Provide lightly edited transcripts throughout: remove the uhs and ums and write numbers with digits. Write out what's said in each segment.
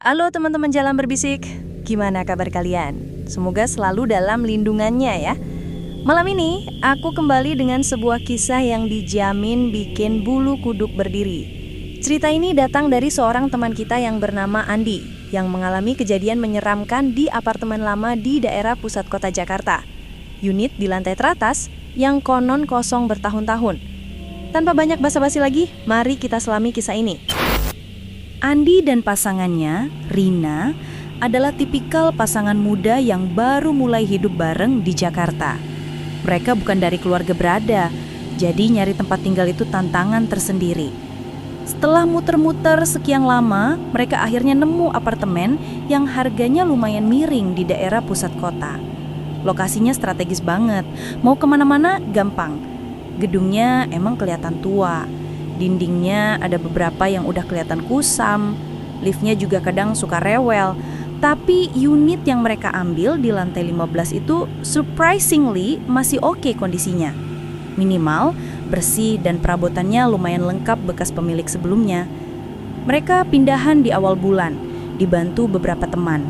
Halo teman-teman Jalan Berbisik, gimana kabar kalian? Semoga selalu dalam lindungannya ya. Malam ini aku kembali dengan sebuah kisah yang dijamin bikin bulu kuduk berdiri. Cerita ini datang dari seorang teman kita yang bernama Andi, yang mengalami kejadian menyeramkan di apartemen lama di daerah pusat kota Jakarta. Unit di lantai teratas yang konon kosong bertahun-tahun. Tanpa banyak basa-basi lagi, mari kita selami kisah ini. Andi dan pasangannya, Rina, adalah tipikal pasangan muda yang baru mulai hidup bareng di Jakarta. Mereka bukan dari keluarga berada, jadi nyari tempat tinggal itu tantangan tersendiri. Setelah muter-muter sekian lama, mereka akhirnya nemu apartemen yang harganya lumayan miring di daerah pusat kota. Lokasinya strategis banget, mau kemana-mana gampang. Gedungnya emang kelihatan tua. Dindingnya ada beberapa yang udah kelihatan kusam. Liftnya juga kadang suka rewel. Tapi unit yang mereka ambil di lantai 15 itu surprisingly masih oke kondisinya. Minimal, bersih dan perabotannya lumayan lengkap bekas pemilik sebelumnya. Mereka pindahan di awal bulan, dibantu beberapa teman.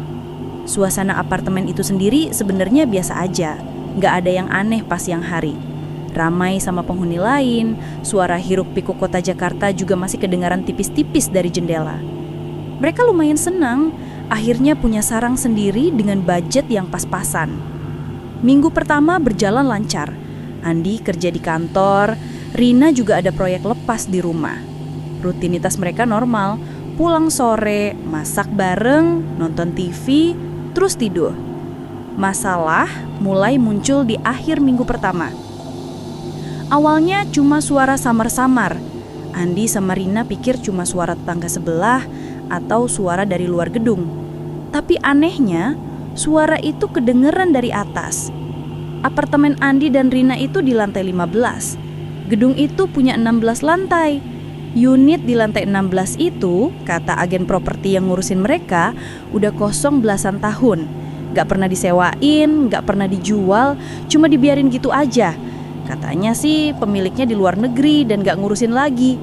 Suasana apartemen itu sendiri sebenarnya biasa aja. Nggak ada yang aneh pas siang hari. Ramai sama penghuni lain, suara hiruk-pikuk kota Jakarta juga masih kedengaran tipis-tipis dari jendela. Mereka lumayan senang, akhirnya punya sarang sendiri dengan budget yang pas-pasan. Minggu pertama berjalan lancar. Andi kerja di kantor, Rina juga ada proyek lepas di rumah. Rutinitas mereka normal, pulang sore, masak bareng, nonton TV, terus tidur. Masalah mulai muncul di akhir minggu pertama. Awalnya cuma suara samar-samar. Andi sama Rina pikir cuma suara tetangga sebelah atau suara dari luar gedung. Tapi anehnya, suara itu kedengeran dari atas. Apartemen Andi dan Rina itu di lantai 15. Gedung itu punya 16 lantai. Unit di lantai 16 itu, kata agen properti yang ngurusin mereka, udah kosong belasan tahun. Gak pernah disewain, gak pernah dijual, cuma dibiarin gitu aja. Katanya sih pemiliknya di luar negeri dan gak ngurusin lagi.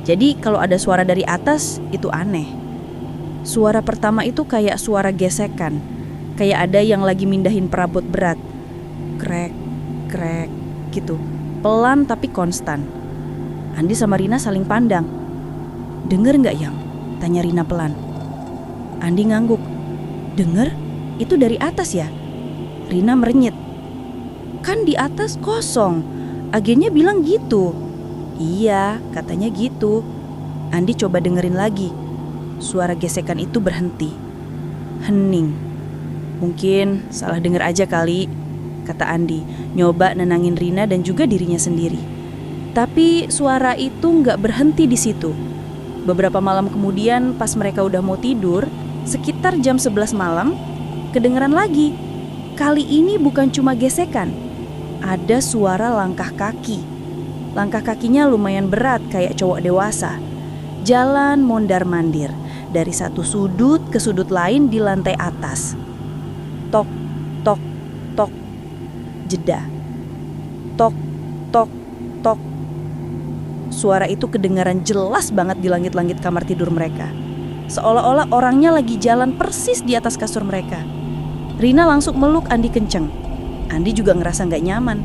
Jadi kalau ada suara dari atas itu aneh. Suara pertama itu kayak suara gesekan. Kayak ada yang lagi mindahin perabot berat. Krek, krek gitu. Pelan tapi konstan. Andi sama Rina saling pandang. Denger gak Yang? Tanya Rina pelan. Andi ngangguk. Denger? Itu dari atas ya? Rina merenyit. Kan di atas kosong, agennya bilang gitu. Iya, katanya gitu. Andi coba dengerin lagi. Suara gesekan itu berhenti. Hening. Mungkin salah denger aja kali, kata Andi, nyoba nenangin Rina dan juga dirinya sendiri. Tapi suara itu gak berhenti di situ. Beberapa malam kemudian pas mereka udah mau tidur, sekitar jam 11 malam, kedengeran lagi. Kali ini bukan cuma gesekan. Ada suara langkah kaki. Langkah kakinya lumayan berat kayak cowok dewasa. Jalan mondar-mandir dari satu sudut ke sudut lain di lantai atas. Tok, tok, tok. Jeda. Tok, tok, tok. Suara itu kedengaran jelas banget di langit-langit kamar tidur mereka. Seolah-olah orangnya lagi jalan persis di atas kasur mereka. Rina langsung meluk Andi kenceng. Andi juga ngerasa gak nyaman.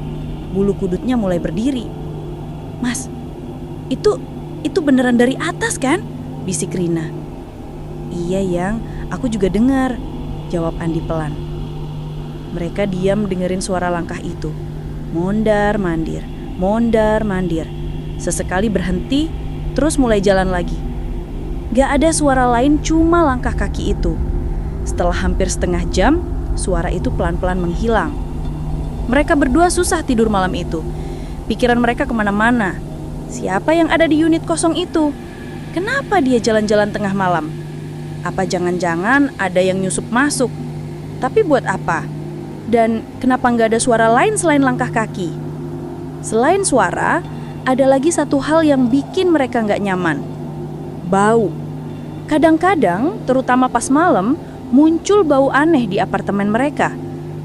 Bulu kuduknya mulai berdiri. Mas, itu beneran dari atas kan? Bisik Rina. Iya Yang, aku juga dengar, jawab Andi pelan. Mereka diam dengerin suara langkah itu. Mondar-mandir, mondar-mandir. Sesekali berhenti, terus mulai jalan lagi. Gak ada suara lain, cuma langkah kaki itu. Setelah hampir setengah jam, suara itu pelan-pelan menghilang. Mereka berdua susah tidur malam itu. Pikiran mereka kemana-mana. Siapa yang ada di unit kosong itu? Kenapa dia jalan-jalan tengah malam? Apa jangan-jangan ada yang nyusup masuk? Tapi buat apa? Dan kenapa nggak ada suara lain selain langkah kaki? Selain suara, ada lagi satu hal yang bikin mereka nggak nyaman. Bau. Kadang-kadang, terutama pas malam, muncul bau aneh di apartemen mereka.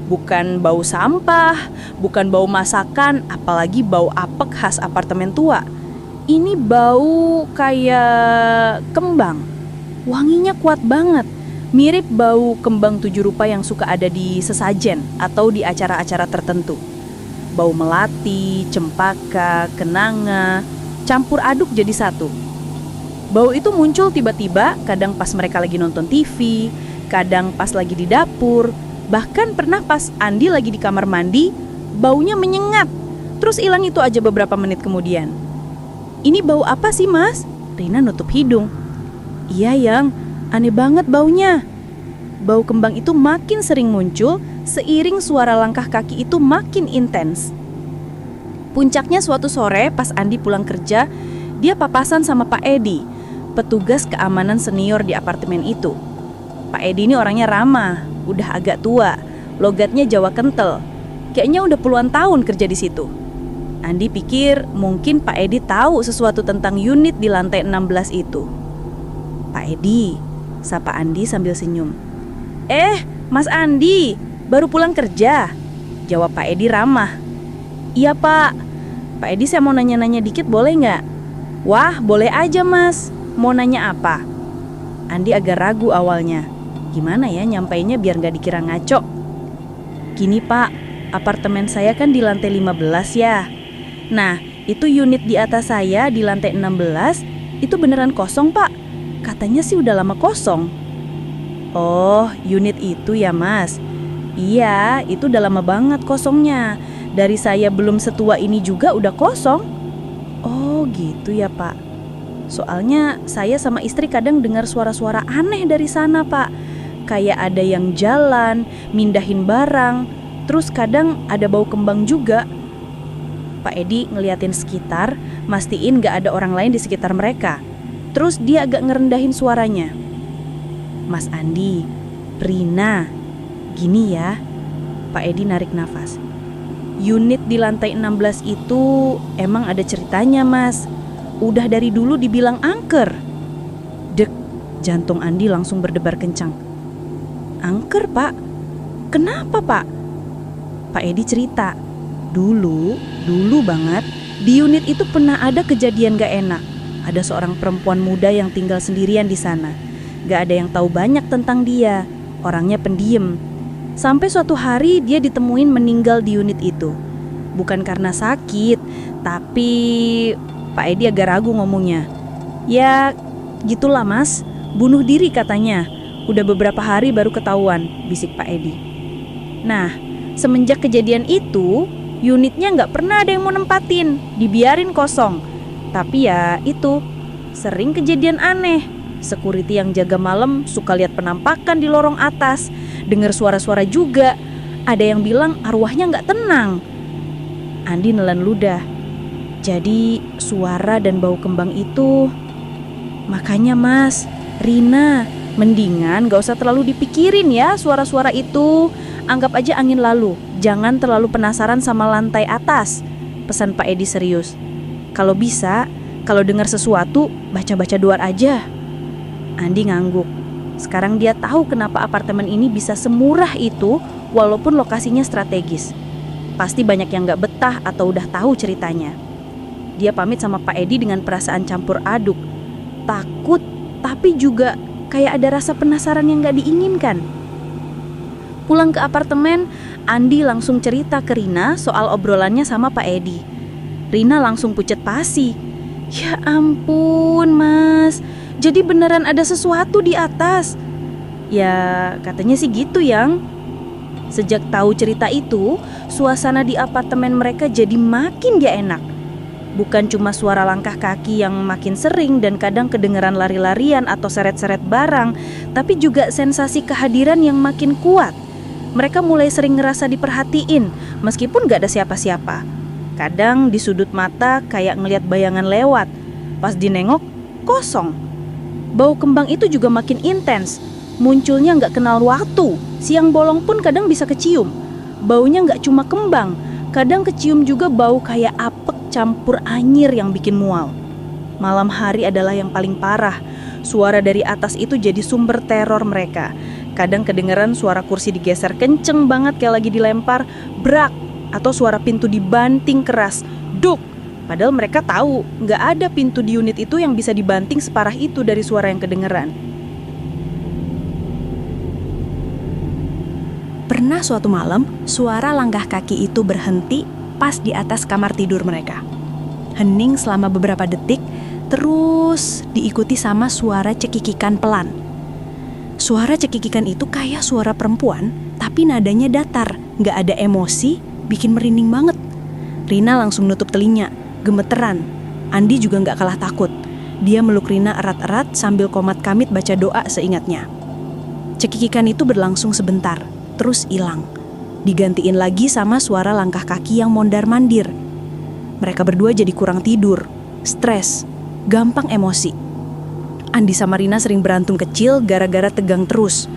Bukan bau sampah, bukan bau masakan, apalagi bau apek khas apartemen tua. Ini bau kayak kembang. Wanginya kuat banget, mirip bau kembang 7 rupa yang suka ada di sesajen atau di acara-acara tertentu. Bau melati, cempaka, kenanga, campur aduk jadi satu. Bau itu muncul tiba-tiba, kadang pas mereka lagi nonton TV, kadang pas lagi di dapur, bahkan pernah pas Andi lagi di kamar mandi, baunya menyengat, terus hilang itu aja beberapa menit kemudian. Ini bau apa sih, Mas? Rina nutup hidung. Iya, Yang, aneh banget baunya. Bau kembang itu makin sering muncul seiring suara langkah kaki itu makin intens. Puncaknya suatu sore pas Andi pulang kerja, dia papasan sama Pak Edi, petugas keamanan senior di apartemen itu. Pak Edi ini orangnya ramah, udah agak tua, logatnya Jawa kental. Kayaknya udah puluhan tahun kerja di situ. Andi pikir mungkin Pak Edi tahu sesuatu tentang unit di lantai 16 itu. Pak Edi, sapa Andi sambil senyum. Mas Andi, baru pulang kerja? Jawab Pak Edi ramah. Iya Pak. Pak Edi, saya mau nanya-nanya dikit boleh nggak? Wah, boleh aja Mas. Mau nanya apa? Andi agak ragu awalnya. Gimana ya nyampainya biar nggak dikira ngaco? Gini Pak, apartemen saya kan di lantai 15 ya. Nah, itu unit di atas saya di lantai 16, itu beneran kosong Pak. Katanya sih udah lama kosong. Oh, unit itu ya Mas. Iya, itu udah lama banget kosongnya. Dari saya belum setua ini juga udah kosong. Oh gitu ya Pak. Soalnya saya sama istri kadang dengar suara-suara aneh dari sana Pak. Kayak ada yang jalan, mindahin barang. Terus kadang ada bau kembang juga. Pak Edi ngeliatin sekitar, mastiin gak ada orang lain di sekitar mereka. Terus dia agak ngerendahin suaranya. Mas Andi, Rina, gini ya. Pak Edi narik nafas. Unit di lantai 16 itu emang ada ceritanya Mas. Udah dari dulu dibilang angker. Dek, jantung Andi langsung berdebar kencang. Angker Pak? Kenapa Pak? Pak Edi cerita. Dulu banget di unit itu pernah ada kejadian gak enak. Ada seorang perempuan muda yang tinggal sendirian di sana. Gak ada yang tahu banyak tentang dia. Orangnya pendiam. Sampai suatu hari dia ditemuin meninggal di unit itu. Bukan karena sakit, tapi Pak Edi agak ragu ngomongnya. Ya, gitulah Mas. Bunuh diri katanya. Udah beberapa hari baru ketahuan, bisik Pak Edi. Nah, semenjak kejadian itu, unitnya gak pernah ada yang mau nempatin. Dibiarin kosong. Tapi ya itu, sering kejadian aneh. Security yang jaga malam suka lihat penampakan di lorong atas. Dengar suara-suara juga. Ada yang bilang arwahnya gak tenang. Andi nelan ludah. Jadi suara dan bau kembang itu. Makanya Mas, Rina, mendingan gak usah terlalu dipikirin ya suara-suara itu. Anggap aja angin lalu. Jangan terlalu penasaran sama lantai atas. Pesan Pak Edi serius. Kalau bisa, kalau dengar sesuatu, baca-baca doa aja. Andi ngangguk. Sekarang dia tahu kenapa apartemen ini bisa semurah itu walaupun lokasinya strategis. Pasti banyak yang gak betah atau udah tahu ceritanya. Dia pamit sama Pak Edi dengan perasaan campur aduk. Takut, tapi juga kayak ada rasa penasaran yang gak diinginkan. Pulang ke apartemen, Andi langsung cerita ke Rina soal obrolannya sama Pak Edi. Rina langsung pucet pasi. Ya ampun Mas, jadi beneran ada sesuatu di atas. Ya katanya sih gitu Yang. Sejak tahu cerita itu, suasana di apartemen mereka jadi makin gak enak. Bukan cuma suara langkah kaki yang makin sering dan kadang kedengeran lari-larian atau seret-seret barang, tapi juga sensasi kehadiran yang makin kuat. Mereka mulai sering ngerasa diperhatiin meskipun gak ada siapa-siapa. Kadang di sudut mata kayak ngelihat bayangan lewat. Pas dinengok, kosong. Bau kembang itu juga makin intens. Munculnya gak kenal waktu. Siang bolong pun kadang bisa kecium. Baunya gak cuma kembang, kadang kecium juga bau kayak apek campur anyir yang bikin mual. Malam hari adalah yang paling parah. Suara dari atas itu jadi sumber teror mereka. Kadang kedengeran suara kursi digeser kenceng banget kayak lagi dilempar, brak. Atau suara pintu dibanting keras, duk. Padahal mereka tahu gak ada pintu di unit itu yang bisa dibanting separah itu dari suara yang kedengeran. Pernah suatu malam, suara langkah kaki itu berhenti pas di atas kamar tidur mereka. Hening selama beberapa detik, terus diikuti sama suara cekikikan pelan. Suara cekikikan itu kayak suara perempuan, tapi nadanya datar, gak ada emosi, bikin merinding banget. Rina langsung nutup telinga, gemeteran. Andi juga gak kalah takut. Dia meluk Rina erat-erat sambil komat-kamit baca doa seingatnya. Cekikikan itu berlangsung sebentar, terus hilang. Digantiin lagi sama suara langkah kaki yang mondar-mandir. Mereka berdua jadi kurang tidur, stres, gampang emosi. Andi sama Rina sering berantem kecil gara-gara tegang terus.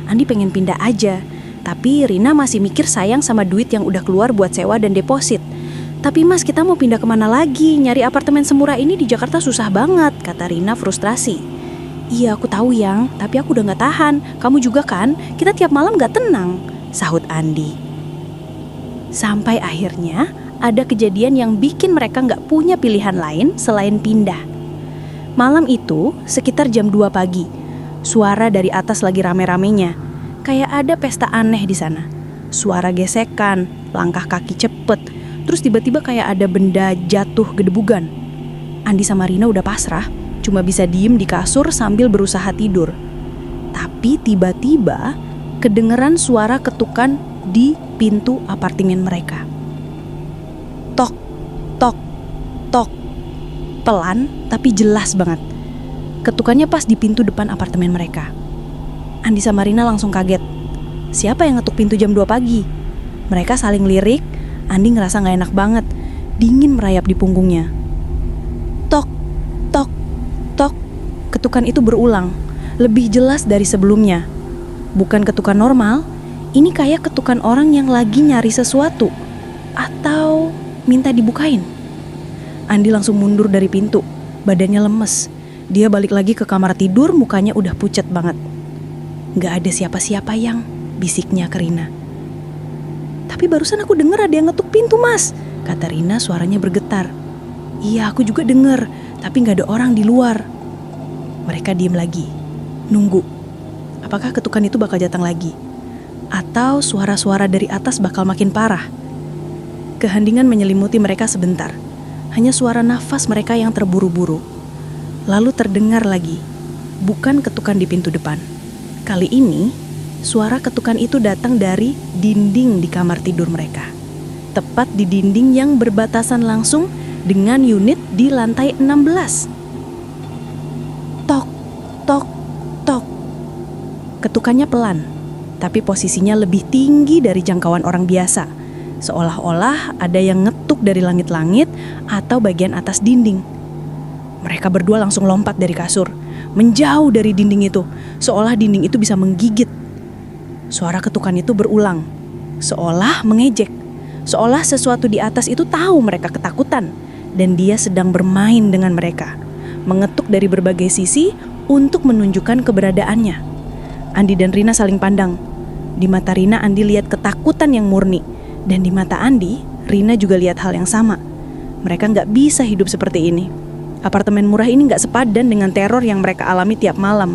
Andi pengen pindah aja, tapi Rina masih mikir sayang sama duit yang udah keluar buat sewa dan deposit. Tapi mas, kita mau pindah kemana lagi? Nyari apartemen semurah ini di Jakarta susah banget, kata Rina frustrasi. Iya aku tahu Yang, tapi aku udah gak tahan. Kamu juga kan? Kita tiap malam gak tenang, sahut Andi. Sampai akhirnya ada kejadian yang bikin mereka gak punya pilihan lain selain pindah. Malam itu sekitar jam 2 pagi, suara dari atas lagi rame-ramenya. Kayak ada pesta aneh di sana. Suara gesekan, langkah kaki cepet, terus tiba-tiba kayak ada benda jatuh gedebugan. Andi sama Rina udah pasrah, cuma bisa diem di kasur sambil berusaha tidur. Tapi tiba-tiba kedengeran suara ketukan di pintu apartemen mereka. Tok, tok, tok. Pelan tapi jelas banget. Ketukannya pas di pintu depan apartemen mereka. Andi sama Rina langsung kaget. Siapa yang ngetuk pintu jam 2 pagi? Mereka saling lirik. Andi ngerasa gak enak banget. Dingin merayap di punggungnya. Tok, tok, tok. Ketukan itu berulang, lebih jelas dari sebelumnya. Bukan ketukan normal. Ini kayak ketukan orang yang lagi nyari sesuatu atau minta dibukain. Andi langsung mundur dari pintu. Badannya lemes. Dia balik lagi ke kamar tidur, mukanya udah pucat banget. Gak ada siapa-siapa Yang, bisiknya ke Rina. Tapi barusan aku denger ada yang ngetuk pintu mas, kata Rina suaranya bergetar. Iya aku juga denger, tapi gak ada orang di luar. Mereka diem lagi, nunggu. Apakah ketukan itu bakal datang lagi? Atau suara-suara dari atas bakal makin parah? Keheningan menyelimuti mereka sebentar. Hanya suara nafas mereka yang terburu-buru. Lalu terdengar lagi, bukan ketukan di pintu depan. Kali ini, suara ketukan itu datang dari dinding di kamar tidur mereka. Tepat di dinding yang berbatasan langsung dengan unit di lantai 16. Tok, tok, tok. Ketukannya pelan, tapi posisinya lebih tinggi dari jangkauan orang biasa. Seolah-olah ada yang ngetuk dari langit-langit atau bagian atas dinding. Mereka berdua langsung lompat dari kasur, menjauh dari dinding itu, seolah dinding itu bisa menggigit. Suara ketukan itu berulang, seolah mengejek, seolah sesuatu di atas itu tahu mereka ketakutan, dan dia sedang bermain dengan mereka, mengetuk dari berbagai sisi untuk menunjukkan keberadaannya. Andi dan Rina saling pandang. Di mata Rina, Andi lihat ketakutan yang murni, dan di mata Andi, Rina juga lihat hal yang sama. Mereka gak bisa hidup seperti ini. Apartemen murah ini gak sepadan dengan teror yang mereka alami tiap malam.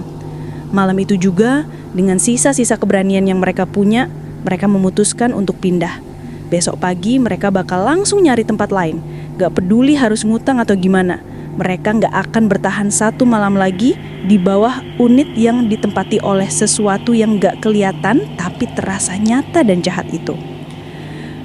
Malam itu juga, dengan sisa-sisa keberanian yang mereka punya, mereka memutuskan untuk pindah. Besok pagi mereka bakal langsung nyari tempat lain. Gak peduli harus ngutang atau gimana. Mereka gak akan bertahan satu malam lagi di bawah unit yang ditempati oleh sesuatu yang gak kelihatan tapi terasa nyata dan jahat itu.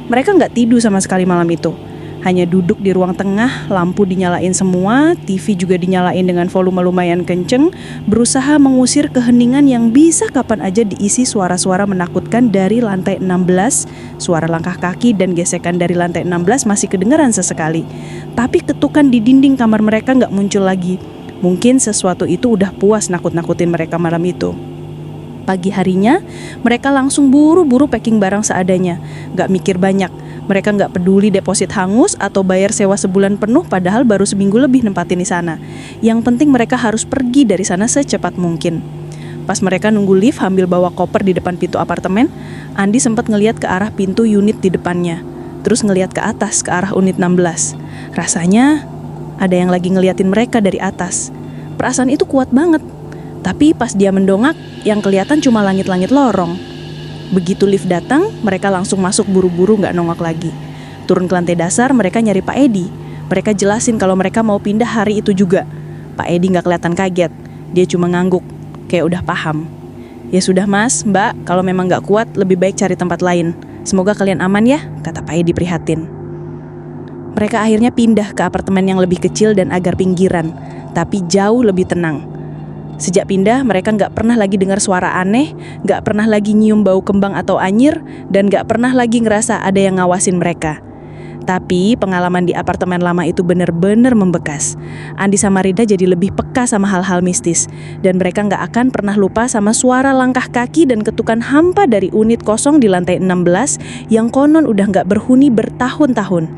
Mereka gak tidur sama sekali malam itu. Hanya duduk di ruang tengah, lampu dinyalain semua, TV juga dinyalain dengan volume lumayan kenceng, berusaha mengusir keheningan yang bisa kapan aja diisi suara-suara menakutkan dari lantai 16. Suara langkah kaki dan gesekan dari lantai 16 masih kedengaran sesekali. Tapi ketukan di dinding kamar mereka gak muncul lagi. Mungkin sesuatu itu udah puas nakut-nakutin mereka malam itu. Pagi harinya, mereka langsung buru-buru packing barang seadanya, gak mikir banyak. Mereka gak peduli deposit hangus atau bayar sewa sebulan penuh padahal baru seminggu lebih nempatin di sana. Yang penting mereka harus pergi dari sana secepat mungkin. Pas mereka nunggu lift sambil bawa koper di depan pintu apartemen, Andi sempat ngeliat ke arah pintu unit di depannya. Terus ngeliat ke atas, ke arah unit 16. Rasanya ada yang lagi ngeliatin mereka dari atas. Perasaan itu kuat banget. Tapi pas dia mendongak, yang kelihatan cuma langit-langit lorong. Begitu lift datang, mereka langsung masuk buru-buru gak nongok lagi. Turun ke lantai dasar, mereka nyari Pak Edi. Mereka jelasin kalau mereka mau pindah hari itu juga. Pak Edi gak kelihatan kaget, dia cuma ngangguk, kayak udah paham. Ya sudah mas, mbak, kalau memang gak kuat, lebih baik cari tempat lain. Semoga kalian aman ya, kata Pak Edi prihatin. Mereka akhirnya pindah ke apartemen yang lebih kecil dan agak pinggiran, tapi jauh lebih tenang. Sejak pindah, mereka gak pernah lagi dengar suara aneh, gak pernah lagi nyium bau kembang atau anyir, dan gak pernah lagi ngerasa ada yang ngawasin mereka. Tapi pengalaman di apartemen lama itu benar-benar membekas. Andi sama Rida jadi lebih peka sama hal-hal mistis, dan mereka gak akan pernah lupa sama suara langkah kaki dan ketukan hampa dari unit kosong di lantai 16 yang konon udah gak berhuni bertahun-tahun.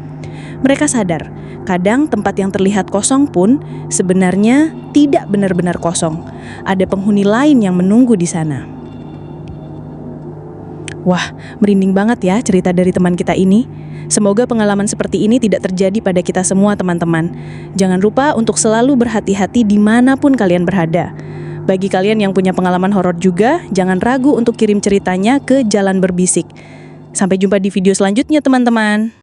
Mereka sadar, kadang tempat yang terlihat kosong pun sebenarnya tidak benar-benar kosong. Ada penghuni lain yang menunggu di sana. Wah, merinding banget ya cerita dari teman kita ini. Semoga pengalaman seperti ini tidak terjadi pada kita semua teman-teman. Jangan lupa untuk selalu berhati-hati dimanapun kalian berada. Bagi kalian yang punya pengalaman horor juga, jangan ragu untuk kirim ceritanya ke Jalan Berbisik. Sampai jumpa di video selanjutnya teman-teman.